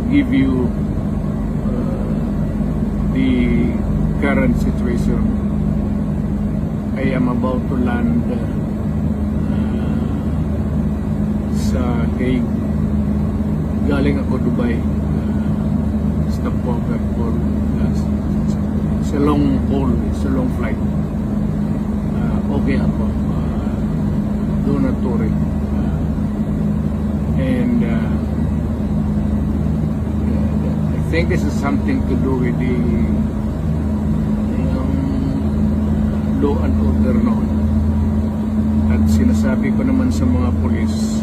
give you the current situation. I am about to land sa Hague. Galing ako Dubai. Stopover for it's a long haul, it's a long flight. Okay ako. Do not worry. And I think this is something to do with the law and order noon. At sinasabi ko naman sa mga pulis,